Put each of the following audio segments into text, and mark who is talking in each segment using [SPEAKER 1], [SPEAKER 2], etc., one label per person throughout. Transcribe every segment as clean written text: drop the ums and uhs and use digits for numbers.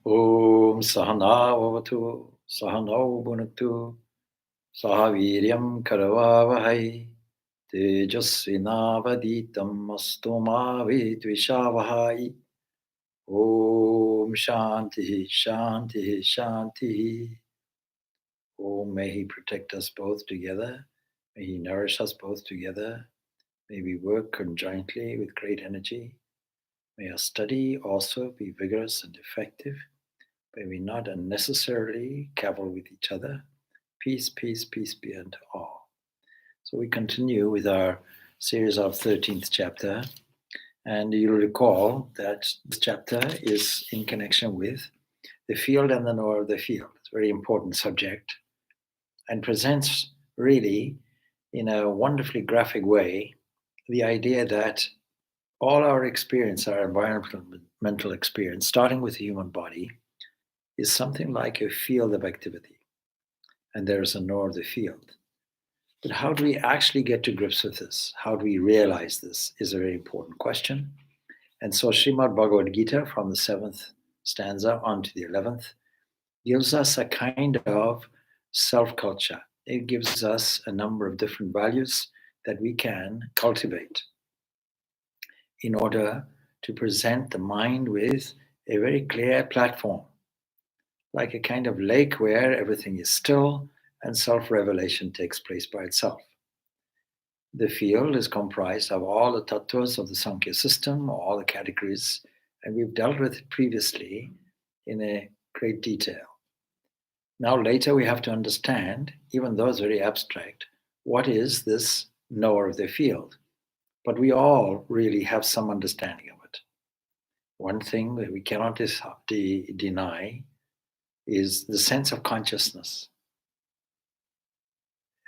[SPEAKER 1] Om Sahana Vavatu Sahano Bhunaktu Sahaviryam Karavavahai Tejasvinavaditam Astoma Vidvishavahai. Om Shanti Shanti Shanti. Om, may He protect us both together. May He nourish us both together. May we work conjointly with great energy. May our study also be vigorous and effective. May we not unnecessarily cavil with each other. Peace, peace, peace be unto all. So we continue with our series of 13th chapter. And you'll recall that this chapter is in connection with the field and the knower of the field. It's a very important subject and presents really in a wonderfully graphic way the idea that all our experience, our environmental experience, starting with the human body, is something like a field of activity. And there's a knower of the field. But how do we actually get to grips with this? How do we realize this is a very important question. And so Srimad Bhagavad Gita, from the 7th stanza on to the 11th, gives us a kind of self-culture. It gives us a number of different values that we can cultivate in order to present the mind with a very clear platform, like a kind of lake where everything is still and self-revelation takes place by itself. The field is comprised of all the tattvas of the Sankhya system, all the categories, and we've dealt with it previously in a great detail. Now later we have to understand, even though it's very abstract, what is this knower of the field? But we all really have some understanding of it. One thing that we cannot deny is the sense of consciousness.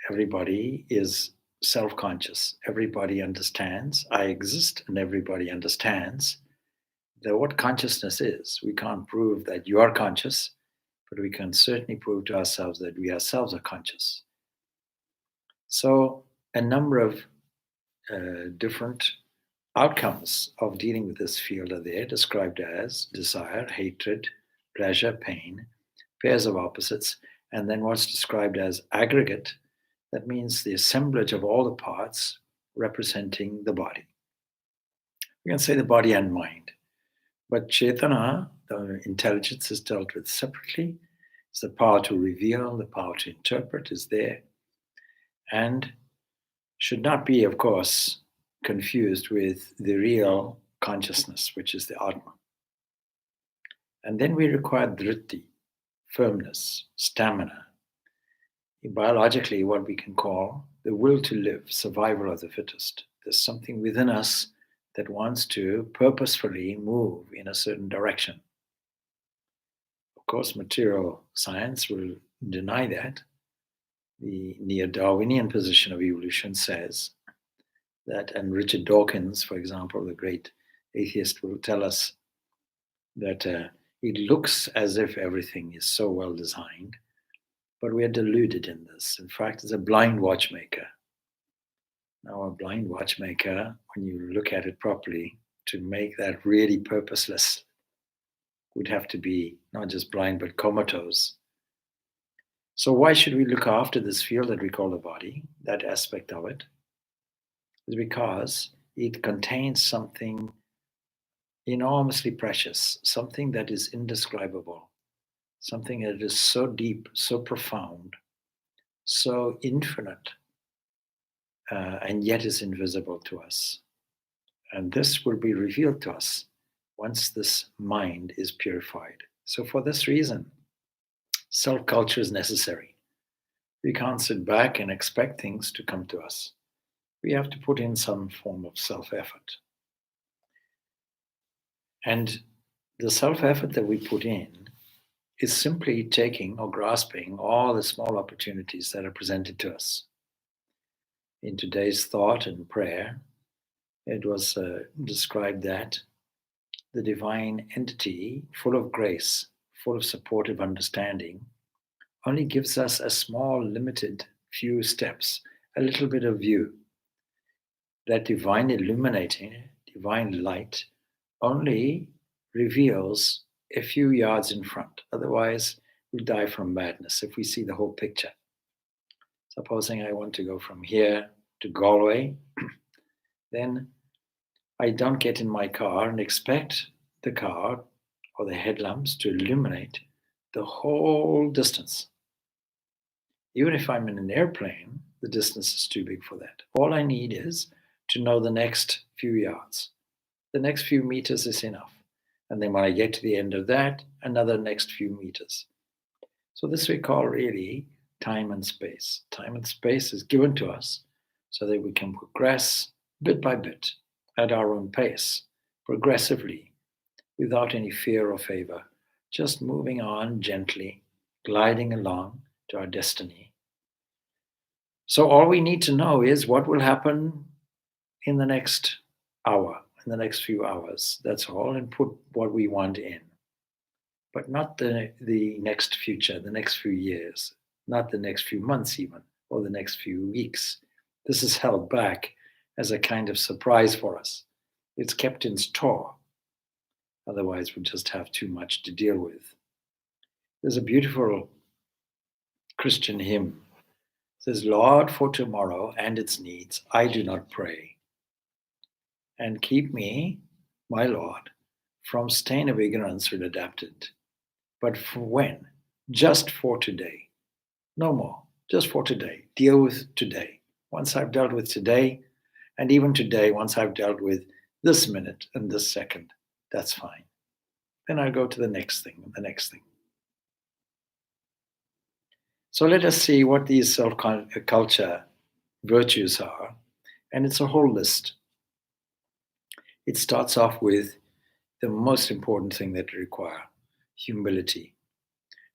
[SPEAKER 1] Everybody is self-conscious. Everybody understands I exist, and everybody understands that what consciousness is. We can't prove that you are conscious, but we can certainly prove to ourselves that we ourselves are conscious. So a number of different outcomes of dealing with this field are there, described as desire, hatred, pleasure, pain, pairs of opposites, and then what's described as aggregate. That means the assemblage of all the parts representing the body. We can say the body and mind. But Chetana, the intelligence, is dealt with separately. It's the power to reveal, the power to interpret is there. And should not be, of course, confused with the real consciousness, which is the Atma. And then we require dhritti, firmness, stamina. Biologically, what we can call the will to live, survival of the fittest. There's something within us that wants to purposefully move in a certain direction. Of course, material science will deny that. The neo-Darwinian position of evolution says that, and Richard Dawkins, for example, the great atheist, will tell us that it looks as if everything is so well designed, but we are deluded in this. In fact, it's a blind watchmaker. Now, a blind watchmaker, when you look at it properly, to make that really purposeless, would have to be not just blind, but comatose. So why should we look after this field that we call the body, that aspect of it? Is because it contains something enormously precious, something that is indescribable, something that is so deep, so profound, so infinite, and yet is invisible to us. And this will be revealed to us once this mind is purified. So for this reason, self-culture is necessary. We can't sit back and expect things to come to us. We have to put in some form of self-effort. And the self-effort that we put in is simply taking or grasping all the small opportunities that are presented to us. In today's thought and prayer, it was described that the divine entity, full of grace, full of supportive understanding, only gives us a small, limited few steps, a little bit of view. That divine illuminating, divine light only reveals a few yards in front. Otherwise, we'll die from madness if we see the whole picture. Supposing I want to go from here to Galway, then I don't get in my car and expect the car or the headlamps to illuminate the whole distance. Even if I'm in an airplane, the distance is too big for that. All I need is to know the next few yards. The next few meters is enough. And then when I get to the end of that, another next few meters. So this we call really time and space. Time and space is given to us so that we can progress bit by bit at our own pace, progressively, without any fear or favor, just moving on gently, gliding along to our destiny. So all we need to know is what will happen in the next hour, in the next few hours. That's all, and put what we want in. But not the next future, the next few years, not the next few months even, or the next few weeks. This is held back as a kind of surprise for us. It's kept in store. Otherwise, we'll just have too much to deal with. There's a beautiful Christian hymn. It says, Lord, for tomorrow and its needs, I do not pray. And keep me, my Lord, from stain of ignorance will adapt it. But for when? Just for today. No more. Just for today. Deal with today. Once I've dealt with today, and even today, once I've dealt with this minute and this second, that's fine. Then I'll go to the next thing and the next thing. So let us see what these self-culture virtues are. And it's a whole list. It starts off with the most important thing that we require, humility.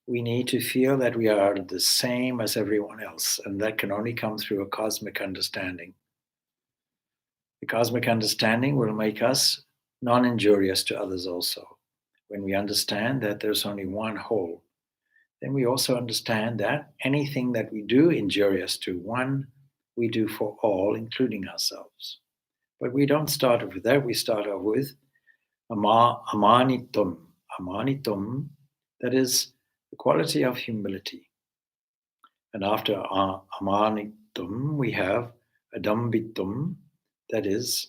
[SPEAKER 1] We need to feel that we are the same as everyone else, and that can only come through a cosmic understanding. The cosmic understanding will make us non-injurious to others also. When we understand that there's only one whole, then we also understand that anything that we do injurious to one, we do for all, including ourselves. But we don't start off with that. We start off with amanitum. Amanitum, that is the quality of humility. And after amanitum, we have adambitum, that is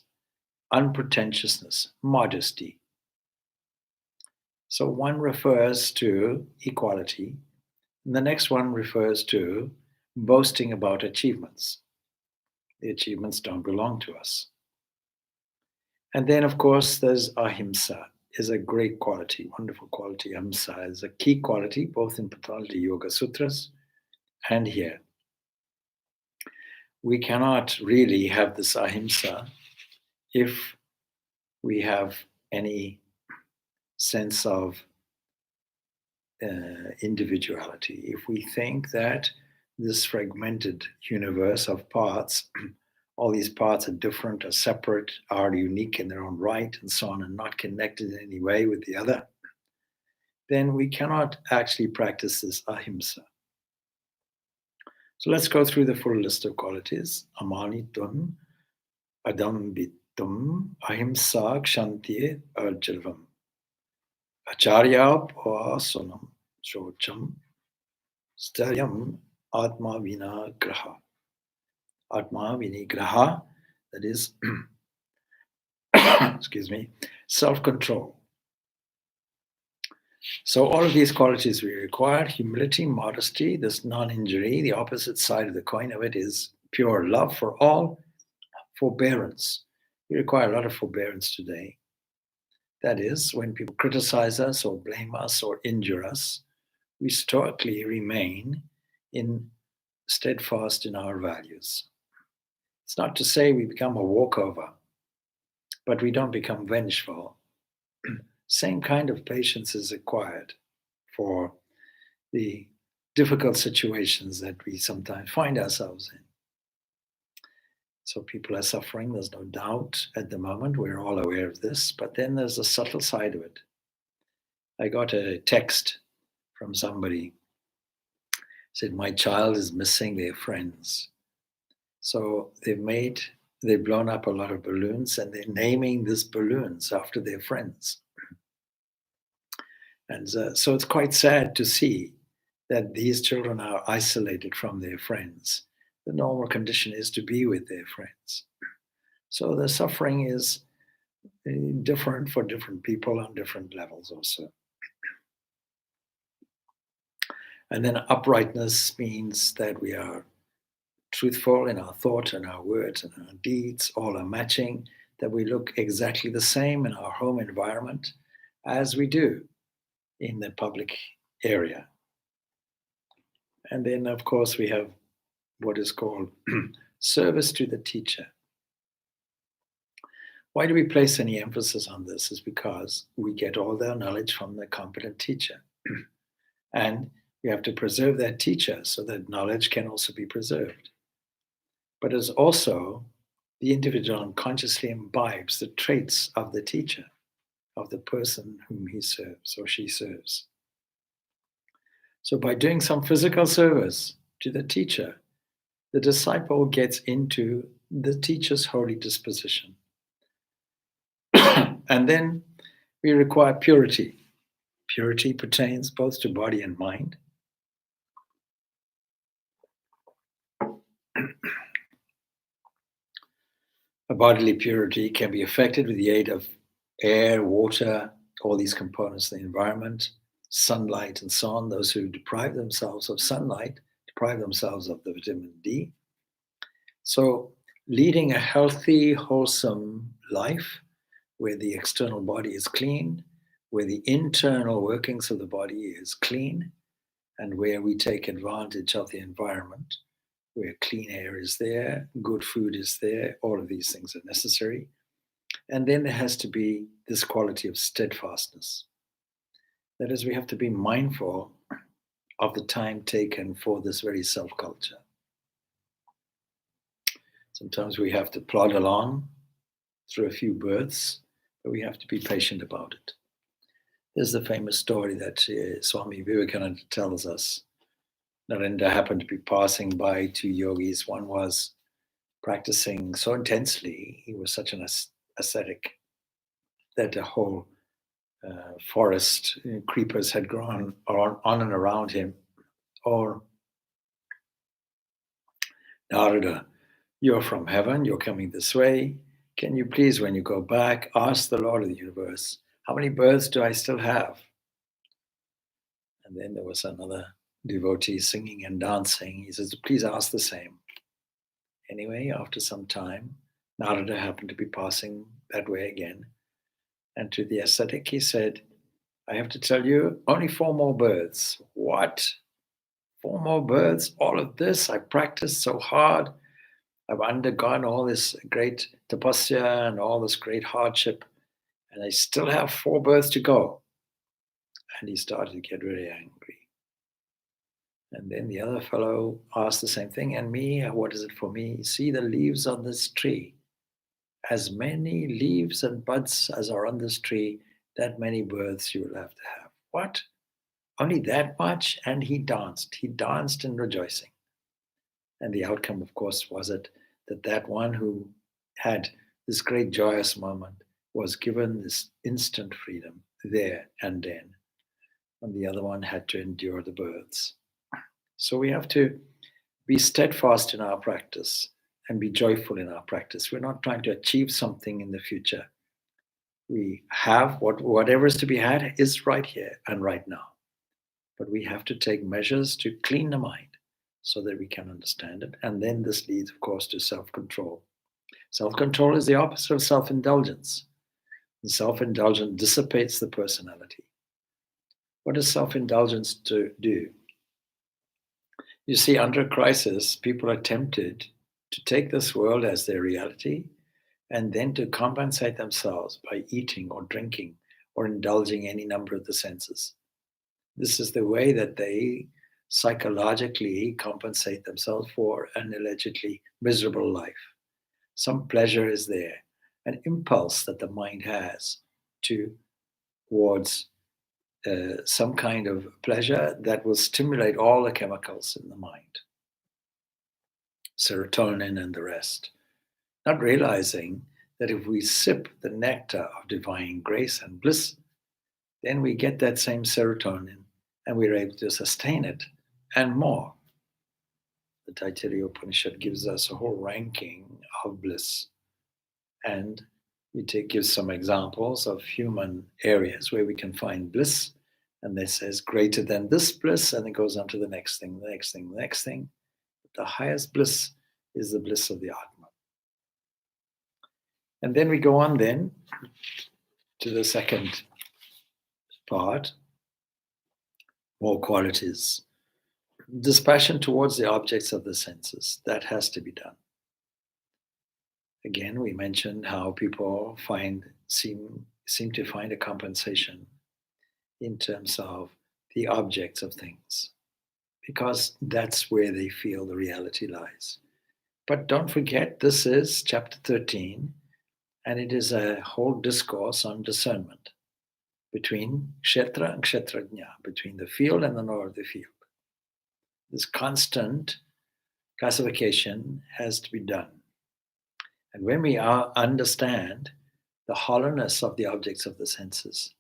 [SPEAKER 1] unpretentiousness, modesty. So one refers to equality, and the next one refers to boasting about achievements. The achievements don't belong to us. And then, of course, there's ahimsa, is a great quality, wonderful quality. Ahimsa is a key quality, both in Patanjali Yoga Sutras and here. We cannot really have this ahimsa if we have any sense of individuality. If we think that this fragmented universe of parts, all these parts are different, are separate, are unique in their own right, and so on, and not connected in any way with the other, then we cannot actually practice this ahimsa. So let's go through the full list of qualities. Amanitum, adambitum, ahimsa, kshanti, arjavam. Acharya pasanam, shocham, staryam, atma vinagraha. Atma vinigraha, that is, excuse me, self-control. So all of these qualities we require: humility, modesty, this non-injury. The opposite side of the coin of it is pure love for all, forbearance. We require a lot of forbearance today. That is, when people criticize us or blame us or injure us, we stoically remain steadfast in our values. It's not to say we become a walkover, but we don't become vengeful. Same kind of patience is acquired for the difficult situations that we sometimes find ourselves in. So people are suffering, there's no doubt at the moment, we're all aware of this, but then there's a subtle side of it. I got a text from somebody, said, my child is missing their friends. So they've blown up a lot of balloons and they're naming these balloons after their friends. And so it's quite sad to see that these children are isolated from their friends. The normal condition is to be with their friends. So the suffering is different for different people on different levels also. And then uprightness means that we are truthful in our thought and our words and our deeds, all are matching, that we look exactly the same in our home environment as we do in the public area. And then, of course, we have what is called service to the teacher. Why do we place any emphasis on this? Is because we get all their knowledge from the competent teacher. And we have to preserve that teacher so that knowledge can also be preserved. But it's also the individual unconsciously imbibes the traits of the teacher, of the person whom he serves or she serves. So by doing some physical service to the teacher, the disciple gets into the teacher's holy disposition. And then we require purity. Purity pertains both to body and mind. A bodily purity can be affected with the aid of air, water, all these components of the environment, sunlight, and so on. Those who deprive themselves of sunlight deprive themselves of the vitamin D. So, leading a healthy, wholesome life where the external body is clean, where the internal workings of the body is clean, and where we take advantage of the environment, where clean air is there, good food is there, all of these things are necessary. And then there has to be this quality of steadfastness. That is, we have to be mindful of the time taken for this very self-culture. Sometimes we have to plod along through a few births, but we have to be patient about it. There's the famous story that Swami Vivekananda tells us. Narendra happened to be passing by two yogis. One was practicing so intensely, he was such an ascetic, that the whole forest creepers had grown on and around him. Or, Narada, you're from heaven, you're coming this way. Can you please, when you go back, ask the Lord of the universe, how many births do I still have? And then there was another devotee singing and dancing. He says, please ask the same. Anyway, after some time, Narada happened to be passing that way again. And to the ascetic, he said, I have to tell you, only 4 more births. What? 4 more births? All of this? I practiced so hard. I've undergone all this great tapasya and all this great hardship, and I still have 4 births to go. And he started to get very angry. And then the other fellow asked the same thing, and me, what is it for me? See the leaves on this tree. As many leaves and buds as are on this tree, that many births you will have to have. What? Only that much? And he danced. He danced in rejoicing. And the outcome, of course, was it that one who had this great joyous moment was given this instant freedom there and then. And the other one had to endure the births. So we have to be steadfast in our practice and be joyful in our practice. We're not trying to achieve something in the future. We have whatever is to be had is right here and right now. But we have to take measures to clean the mind so that we can understand it. And then this leads, of course, to self-control. Self-control is the opposite of self-indulgence. And self-indulgence dissipates the personality. What does self-indulgence do? You see, under a crisis, people are tempted to take this world as their reality and then to compensate themselves by eating or drinking or indulging any number of the senses. This is the way that they psychologically compensate themselves for an allegedly miserable life. Some pleasure is there, an impulse that the mind has towards some kind of pleasure that will stimulate all the chemicals in the mind, serotonin and the rest, not realizing that if we sip the nectar of divine grace and bliss, then we get that same serotonin and we're able to sustain it and more. The Taittiriya Upanishad gives us a whole ranking of bliss. And gives some examples of human areas where we can find bliss. And this says greater than this bliss, and it goes on to the next thing, the next thing, the next thing. The highest bliss is the bliss of the Atma. And then we go on then to the second part, more qualities. Dispassion towards the objects of the senses, that has to be done. Again, we mentioned how people seem to find a compensation in terms of the objects of things, because that's where they feel the reality lies. But don't forget, this is chapter 13, and it is a whole discourse on discernment between kshetra and kshetrajna, between the field and the knower of the field. This constant classification has to be done. And when we understand the hollowness of the objects of the senses,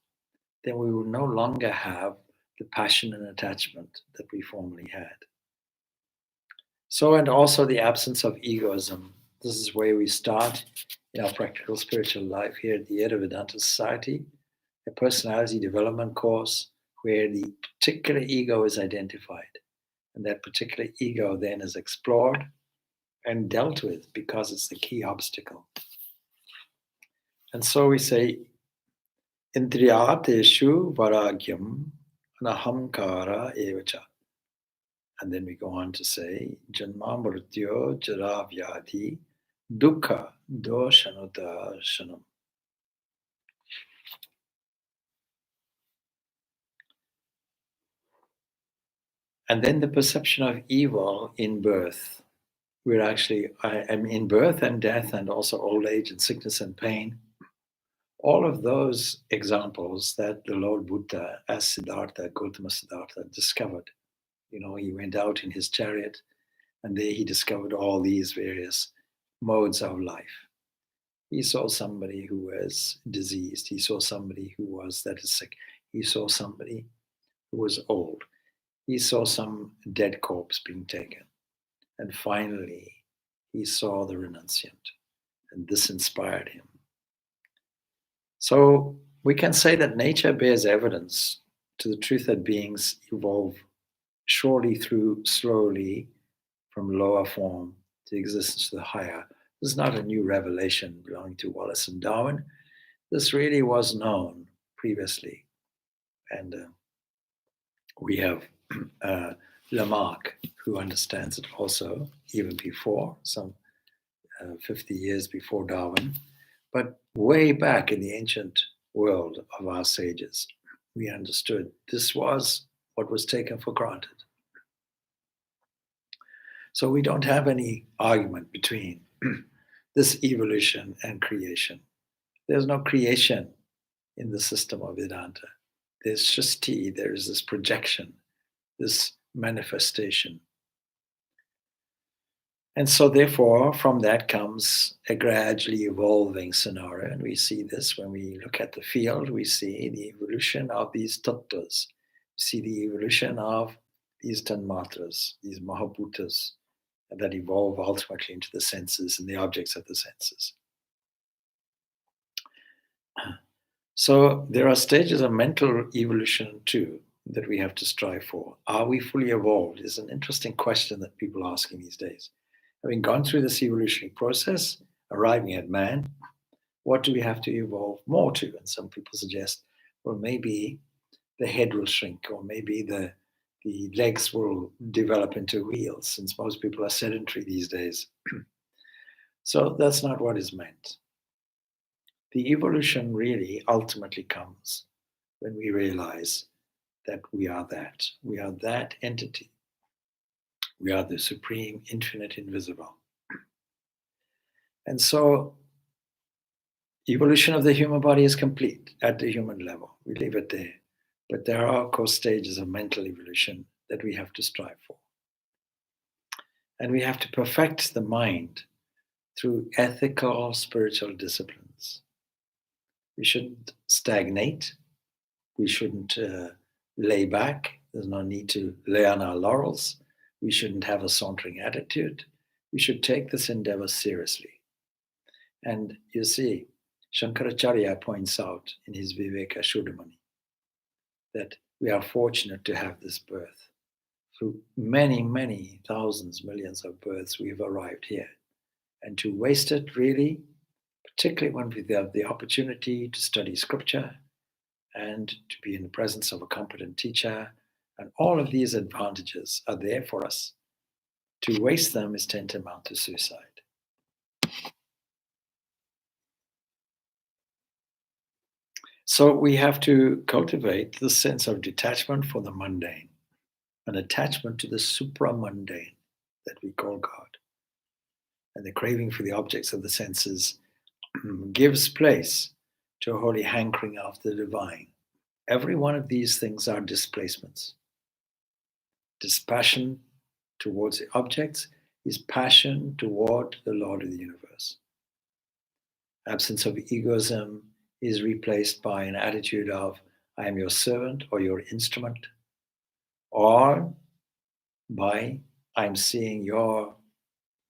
[SPEAKER 1] then we will no longer have the passion and attachment that we formerly had. So, and also the absence of egoism. This is where we start in our practical spiritual life here at the Edda Vedanta Society, a personality development course where the particular ego is identified. And that particular ego then is explored and dealt with, because it's the key obstacle. And so we say, Indriyateshu varagyam anahamkara evacha. And then we go on to say, Janma mrityo jara vyadhi dukkha doshanudarshanam. And then the perception of evil in birth. We're actually, in birth and death, and also old age and sickness and pain. All of those examples that the Lord Buddha, as Siddhartha, Gautama Siddhartha, discovered. He went out in his chariot, and there he discovered all these various modes of life. He saw somebody who was diseased. He saw somebody who was sick. He saw somebody who was old. He saw some dead corpse being taken. And finally, he saw the renunciant, and this inspired him. So we can say that nature bears evidence to the truth that beings evolve slowly from lower form to existence to the higher. This is not a new revelation belonging to Wallace and Darwin. This really was known previously. And we have Lamarck, who understands it also, even before, some 50 years before Darwin. But way back in the ancient world of our sages, we understood this was what was taken for granted. So we don't have any argument between this evolution and creation. There's no creation in the system of Vedanta. There's Shasti, there is this projection, this manifestation. And so therefore, from that comes a gradually evolving scenario. And we see this when we look at the field, we see the evolution of these tattvas. We see the evolution of these tanmatras, these mahabhutas, that evolve ultimately into the senses and the objects of the senses. So there are stages of mental evolution too that we have to strive for. Are we fully evolved? Is an interesting question that people are asking these days. Having gone through this evolutionary process, arriving at man, what do we have to evolve more to? And some people suggest, well, maybe the head will shrink, or maybe the legs will develop into wheels, since most people are sedentary these days. So that's not what is meant. The evolution really ultimately comes when we realize that we are that. We are that entity. We are the supreme, infinite, invisible. And so evolution of the human body is complete at the human level. We leave it there. But there are, of course, stages of mental evolution that we have to strive for. And we have to perfect the mind through ethical spiritual disciplines. We shouldn't stagnate. We shouldn't lay back. There's no need to lay on our laurels. We shouldn't have a sauntering attitude. We should take this endeavor seriously. And you see, Shankaracharya points out in his Viveka Shuddhamani that we are fortunate to have this birth. Through many, many thousands, millions of births, we've arrived here. And to waste it, really, particularly when we have the opportunity to study scripture and to be in the presence of a competent teacher, and all of these advantages are there for us. To waste them is tantamount to suicide. So we have to cultivate the sense of detachment from the mundane, an attachment to the supramundane that we call God. And the craving for the objects of the senses gives place to a holy hankering after the divine. Every one of these things are displacements. Dispassion towards the objects is passion toward the Lord of the universe. Absence of egoism is replaced by an attitude of, I am your servant or your instrument, or by, I'm seeing your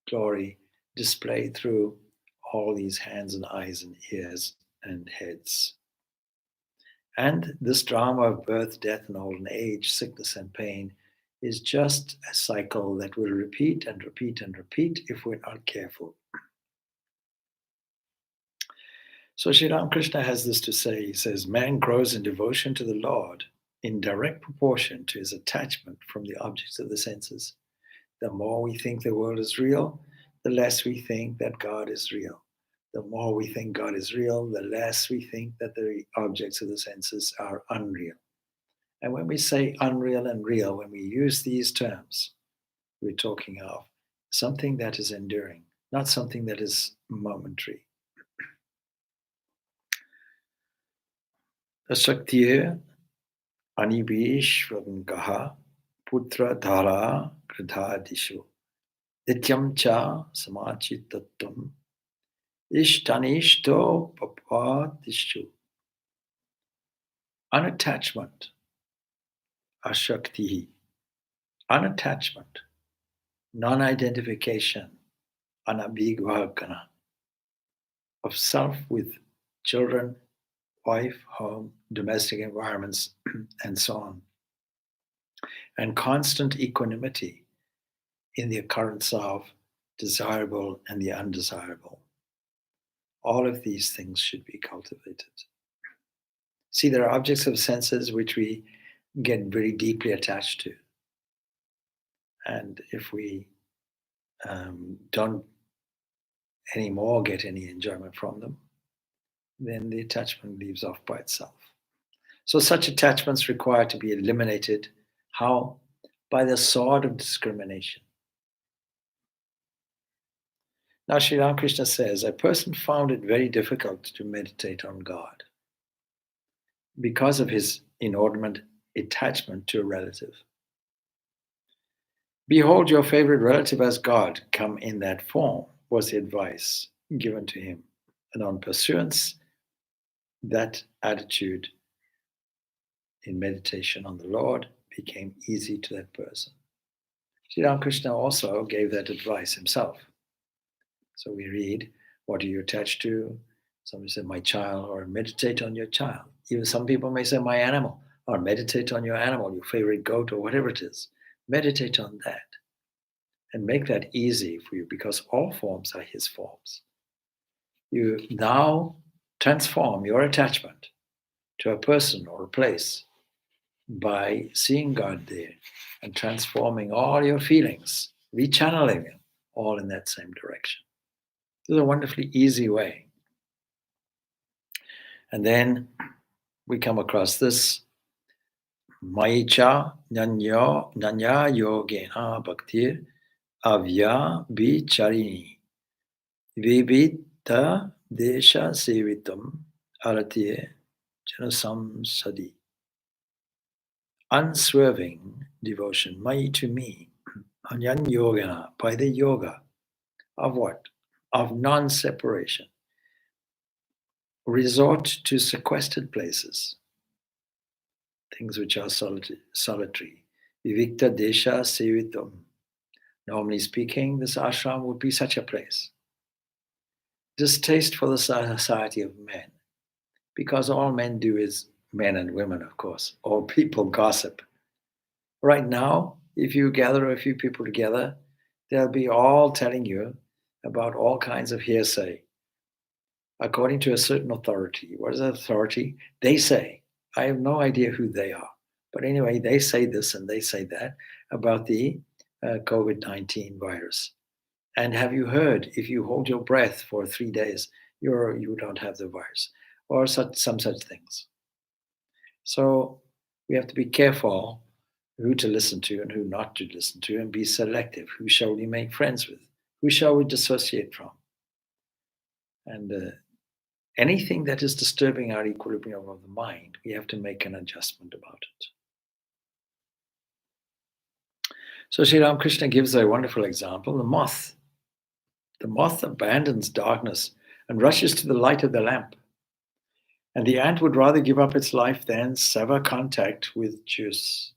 [SPEAKER 1] glory displayed through all these hands and eyes and ears and heads. And this drama of birth, death, and old age, sickness, and pain is just a cycle that will repeat and repeat and repeat if we're not careful. So Sri Ramakrishna has this to say. He says, man grows in devotion to the Lord in direct proportion to his attachment from the objects of the senses. The more we think the world is real, the less we think that God is real. The more we think God is real, the less we think that the objects of the senses are unreal. And when we say unreal and real, when we use these terms, we're talking of something that is enduring, not something that is momentary. Asaktir anibishvagangaha putra dhara kridhadishu nityam cha samachitatum ishtanishto papadishu. Unattachment, ashakti, unattachment, non-identification, anabhigvagana, of self with children, wife, home, domestic environments, and so on. And constant equanimity in the occurrence of desirable and the undesirable. All of these things should be cultivated. See, there are objects of senses which we get very deeply attached to. And if we don't anymore get any enjoyment from them, then the attachment leaves off by itself. So such attachments require to be eliminated. How? By the sword of discrimination. Now Sri Ramakrishna says, a person found it very difficult to meditate on God because of his inordinate attachment to a relative. Behold your favorite relative as God, come in that form, was the advice given to him. And on pursuance, that attitude in meditation on the Lord became easy to that person. Sri Ramakrishna also gave that advice himself. So we read, what are you attached to? Somebody said, my child, or meditate on your child. Even some people may say, my animal, or meditate on your animal, your favorite goat, or whatever it is. Meditate on that. And make that easy for you, because all forms are his forms. You now transform your attachment to a person or a place by seeing God there and transforming all your feelings, rechanneling them all in that same direction. This is a wonderfully easy way. And then we come across this Maicha Nanya Yogena Bhaktir Avya Bicharini Vivita Desha Sevitam Aratiye Janasam Sadi. Unswerving devotion, Mai to me, Anyan Yogana, by the yoga of what? Of non-separation. Resort to sequestered places things which are solitary. Vivikta desha sevitum. Normally speaking, this ashram would be such a place. Distaste for the society of men, because all men do is men and women, of course. All people gossip. Right now, if you gather a few people together, they'll be all telling you about all kinds of hearsay, according to a certain authority. What is that authority? They say. I have no idea who they are. But anyway, they say this and they say that about the COVID-19 virus. And have you heard, if you hold your breath for 3 days, you don't have the virus, or some such things. So we have to be careful who to listen to and who not to listen to, and be selective. Who shall we make friends with? Who shall we dissociate from? And anything that is disturbing our equilibrium of the mind, we have to make an adjustment about it. So Sri Ramakrishna gives a wonderful example. The moth abandons darkness and rushes to the light of the lamp. And the ant would rather give up its life than sever contact with juice.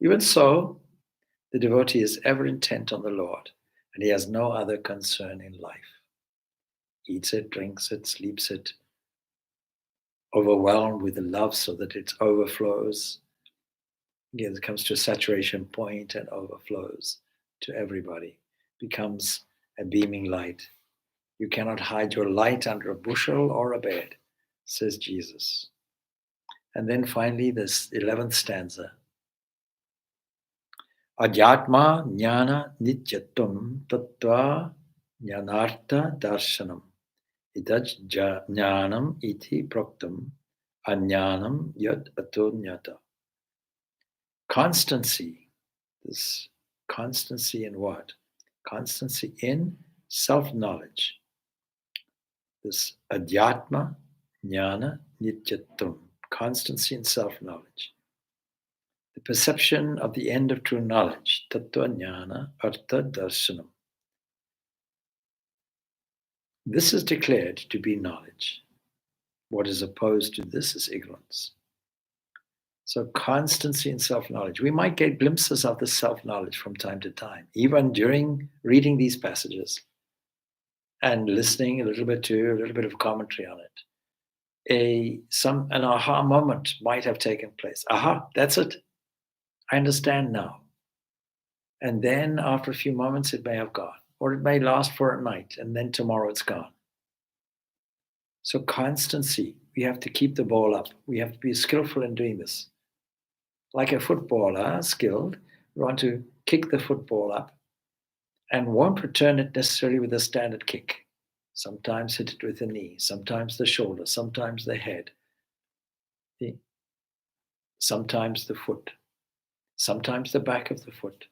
[SPEAKER 1] Even so, the devotee is ever intent on the Lord, and he has no other concern in life. Eats it, drinks it, sleeps it, overwhelmed with the love so that it overflows. Again, it comes to a saturation point and overflows to everybody, becomes a beaming light. You cannot hide your light under a bushel or a bed, says Jesus. And then finally, this 11th stanza. Adhyatma jnana nityatum tattva jnanartha darshanam. Idaj jnanam iti proktam ajnanam yad atonyata. Constancy. This constancy in what? Constancy in self-knowledge. This adhyatma jnana nityatum. Constancy in self-knowledge. The perception of the end of true knowledge. Tattva jnana artha darshanam. This is declared to be knowledge. What is opposed to this is ignorance. So constancy in self-knowledge. We might get glimpses of this self-knowledge from time to time, even during reading these passages and listening a little bit of commentary on it. An aha moment might have taken place. Aha, that's it. I understand now. And then after a few moments, it may have gone, or it may last for a night, and then tomorrow it's gone. So constancy, we have to keep the ball up. We have to be skillful in doing this. Like a footballer, skilled, we want to kick the football up and won't return it necessarily with a standard kick. Sometimes hit it with the knee, sometimes the shoulder, sometimes the head, sometimes the foot, sometimes the back of the foot.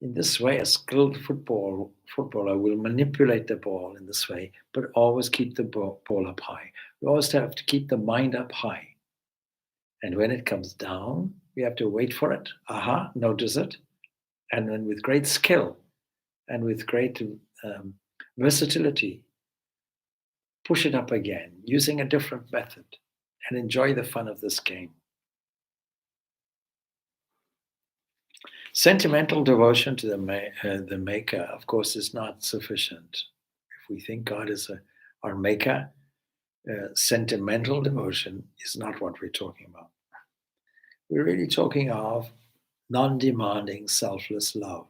[SPEAKER 1] In this way, a skilled footballer will manipulate the ball in this way, but always keep the ball up high. We always have to keep the mind up high. And when it comes down, we have to wait for it. Aha, notice it. And then with great skill and with great versatility, push it up again, using a different method, and enjoy the fun of this game. Sentimental devotion to the Maker, of course, is not sufficient. If we think God is our Maker, sentimental devotion is not what we're talking about. We're really talking of non-demanding, selfless love.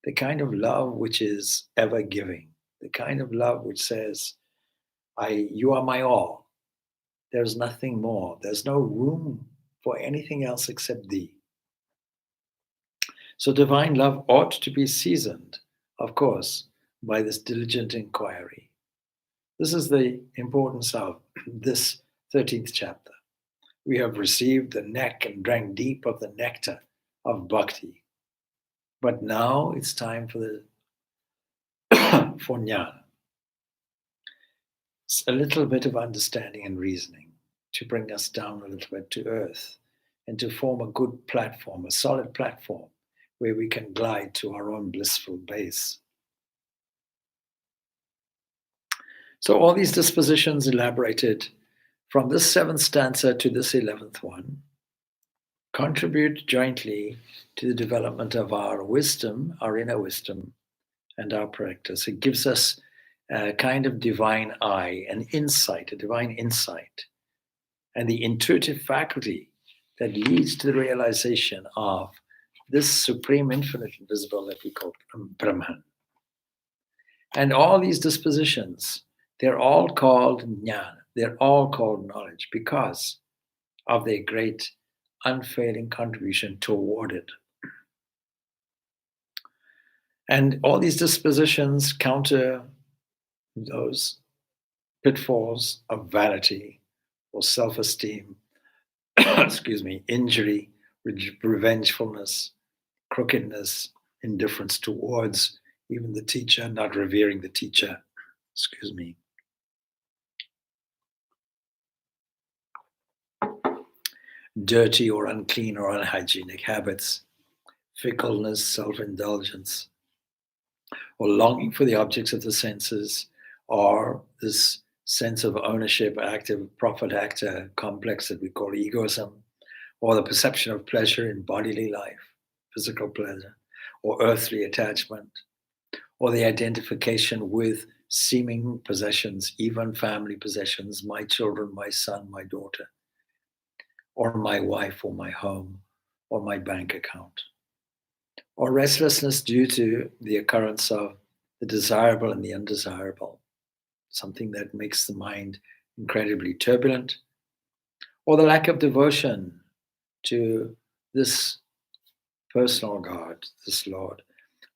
[SPEAKER 1] The kind of love which is ever giving. The kind of love which says, you are my all. There's nothing more. There's no room for anything else except thee. So divine love ought to be seasoned, of course, by this diligent inquiry. This is the importance of this 13th chapter. We have received the neck and drank deep of the nectar of bhakti. But now it's time for for jnana. It's a little bit of understanding and reasoning to bring us down a little bit to earth and to form a good platform, a solid platform where we can glide to our own blissful base. So all these dispositions elaborated from this 7th stanza to this 11th one contribute jointly to the development of our wisdom, our inner wisdom, and our practice. It gives us a kind of divine eye, an insight, a divine insight, and the intuitive faculty that leads to the realization of this supreme infinite invisible that we call Brahman. And all these dispositions, they're all called jnana, they're all called knowledge because of their great unfailing contribution toward it. And all these dispositions counter those pitfalls of vanity or self-esteem, injury, revengefulness, crookedness, indifference towards even the teacher, not revering the teacher, dirty or unclean or unhygienic habits, fickleness, self-indulgence, or longing for the objects of the senses, or this sense of ownership, active profit actor complex that we call egoism, or the perception of pleasure in bodily life, physical pleasure, or earthly attachment, or the identification with seeming possessions, even family possessions, my children, my son, my daughter, or my wife, or my home, or my bank account, or restlessness due to the occurrence of the desirable and the undesirable, something that makes the mind incredibly turbulent, or the lack of devotion to this personal God, this Lord,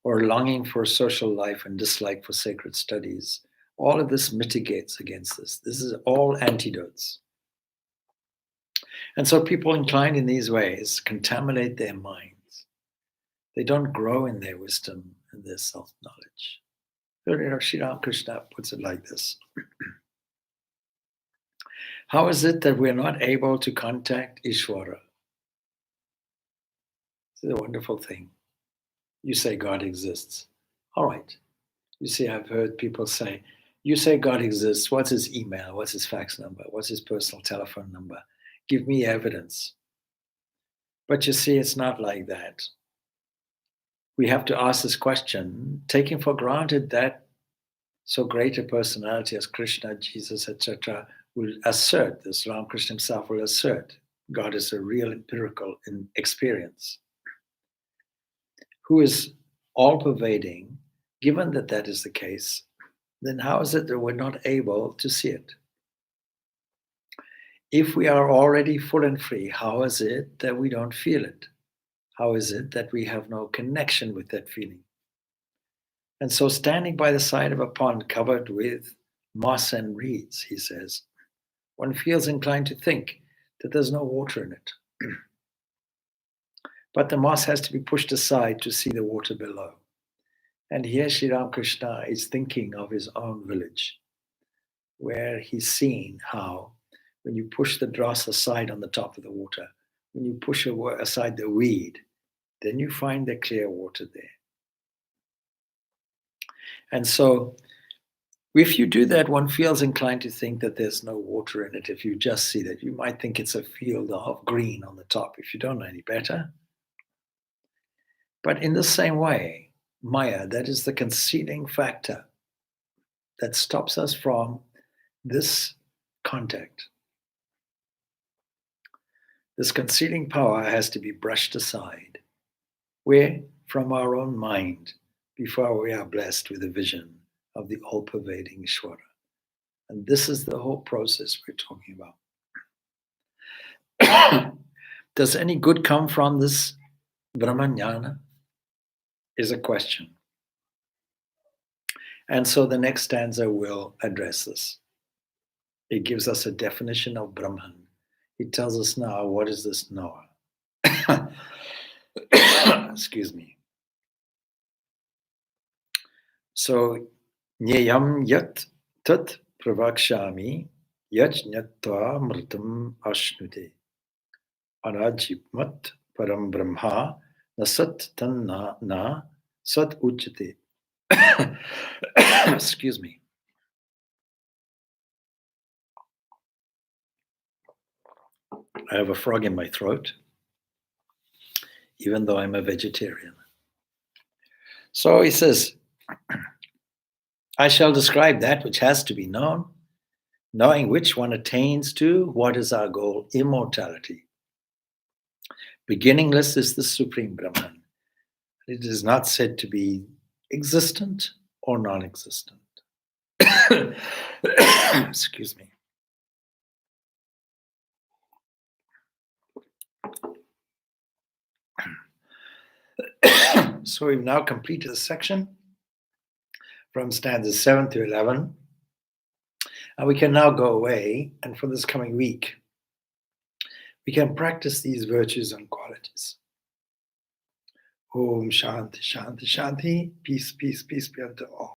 [SPEAKER 1] or longing for social life and dislike for sacred studies. All of this mitigates against this. This is all antidotes. And so people inclined in these ways contaminate their minds. They don't grow in their wisdom and their self-knowledge. Sri Ramakrishna puts it like this. How is it that we're not able to contact Ishvara? This is a wonderful thing. You say God exists. All right. You see, I've heard people say, you say God exists. What's his email? What's his fax number? What's his personal telephone number? Give me evidence. But you see, it's not like that. We have to ask this question, taking for granted that so great a personality as Krishna, Jesus, etc., will assert this. Ramakrishna himself will assert God is a real empirical experience, who is all-pervading. Given that that is the case, then how is it that we're not able to see it? If we are already full and free, how is it that we don't feel it? How is it that we have no connection with that feeling? And so, standing by the side of a pond covered with moss and reeds, he says, one feels inclined to think that there's no water in it. But the moss has to be pushed aside to see the water below. And here Sri Ramakrishna is thinking of his own village, where he's seen how when you push the dross aside on the top of the water, when you push aside the weed, then you find the clear water there. And so if you do that, one feels inclined to think that there's no water in it. If you just see that, you might think it's a field of green on the top if you don't know any better. But in the same way, Maya, that is the concealing factor that stops us from this contact. This concealing power has to be brushed aside, where from our own mind, before we are blessed with a vision of the all-pervading Ishvara. And this is the whole process we're talking about. Does any good come from this Brahmanyana? Is a question. And so the next stanza will address this. It gives us a definition of Brahman. It tells us now, what is this knower? Excuse me. So, Nyayam yat tat pravakshami yat nyatva mritam ashnute anajipmat param brahma nasat tanna na sat uchate. Excuse me. I have a frog in my throat. even though I'm a vegetarian. So he says, I shall describe that which has to be known, knowing which one attains to what is our goal, immortality. Beginningless is the Supreme Brahman. It is not said to be existent or non-existent. Excuse me. So we've now completed the section from stanzas 7 to 11. And we can now go away, and for this coming week, we can practice these virtues and qualities. Om Shanti, Shanti, Shanti. Peace, peace, peace be unto all.